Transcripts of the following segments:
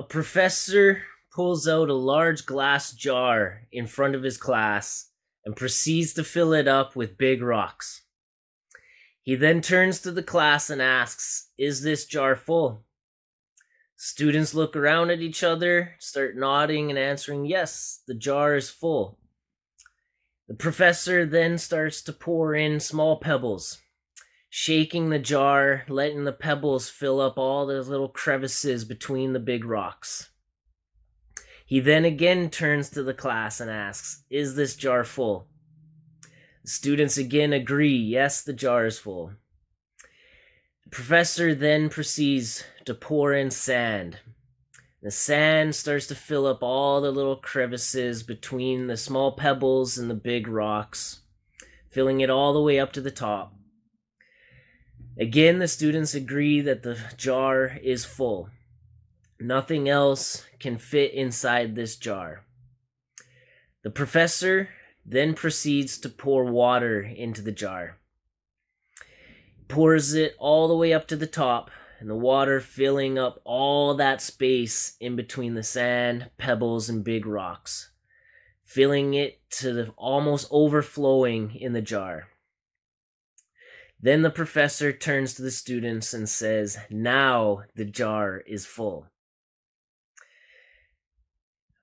A professor pulls out a large glass jar in front of his class and proceeds to fill it up with big rocks. He then turns to the class and asks, "Is this jar full?" Students look around at each other, start nodding and answering, "Yes, the jar is full." The professor then starts to pour in small pebbles, shaking the jar, letting the pebbles fill up all the little crevices between the big rocks. He then again turns to the class and asks, "Is this jar full?" The students again agree, "Yes, the jar is full." The professor then proceeds to pour in sand. The sand starts to fill up all the little crevices between the small pebbles and the big rocks, filling it all the way up to the top. Again, the students agree that the jar is full. Nothing else can fit inside this jar. The professor then proceeds to pour water into the jar. Pours it all the way up to the top, and the water filling up all that space in between the sand, pebbles, and big rocks, filling it to the almost overflowing in the jar. Then the professor turns to the students and says, "Now the jar is full."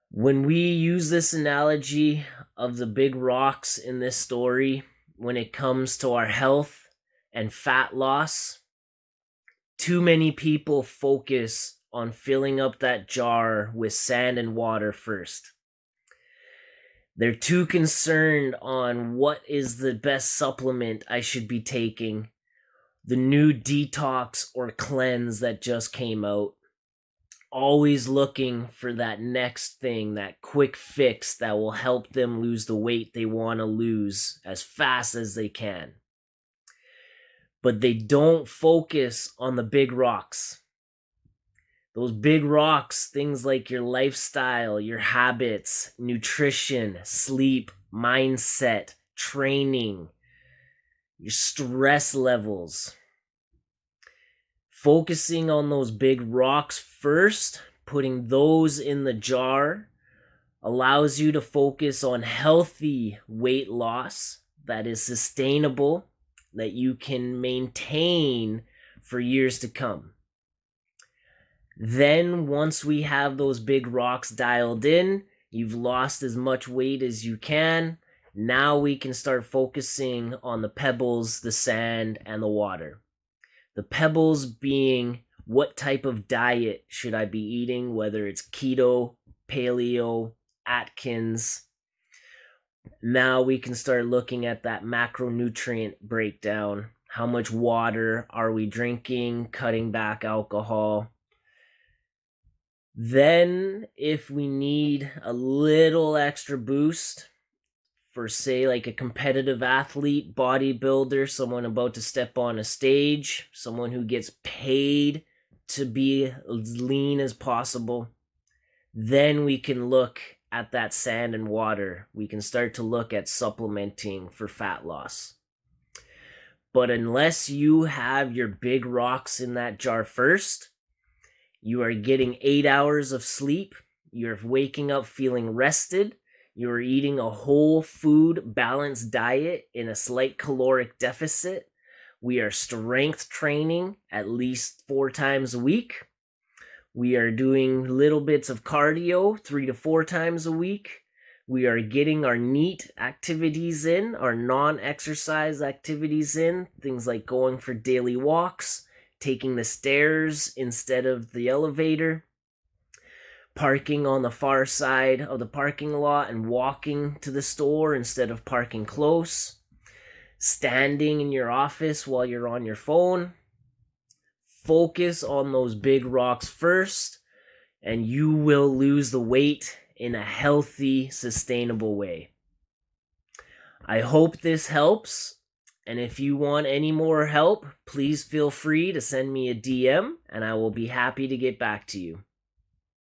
When we use this analogy of the big rocks in this story, when it comes to our health and fat loss, too many people focus on filling up that jar with sand and water first. They're too concerned on what is the best supplement I should be taking, the new detox or cleanse that just came out. Always looking for that next thing, that quick fix that will help them lose the weight they want to lose as fast as they can. But they don't focus on the big rocks. Those big rocks, things like your lifestyle, your habits, nutrition, sleep, mindset, training, your stress levels. Focusing on those big rocks first, putting those in the jar, allows you to focus on healthy weight loss that is sustainable, that you can maintain for years to come. Then once we have those big rocks dialed in, you've lost as much weight as you can. Now we can start focusing on the pebbles, the sand, and the water. The pebbles being, what type of diet should I be eating, whether it's keto, paleo, Atkins. Now we can start looking at that macronutrient breakdown. How much water are we drinking, cutting back alcohol? Then if we need a little extra boost for, say, like a competitive athlete, bodybuilder, someone about to step on a stage, someone who gets paid to be as lean as possible, then we can look at that sand and water. We can start to look at supplementing for fat loss. But unless you have your big rocks in that jar first, you are getting 8 hours of sleep, you're waking up feeling rested, you're eating a whole food balanced diet in a slight caloric deficit. We are strength training at least 4 times a week. We are doing little bits of cardio 3 to 4 times a week. We are getting our NEAT activities in, our non-exercise activities in, things like going for daily walks, taking the stairs instead of the elevator, parking on the far side of the parking lot and walking to the store instead of parking close, standing in your office while you're on your phone. Focus on those big rocks first, and you will lose the weight in a healthy, sustainable way. I hope this helps. And if you want any more help, please feel free to send me a DM and I will be happy to get back to you.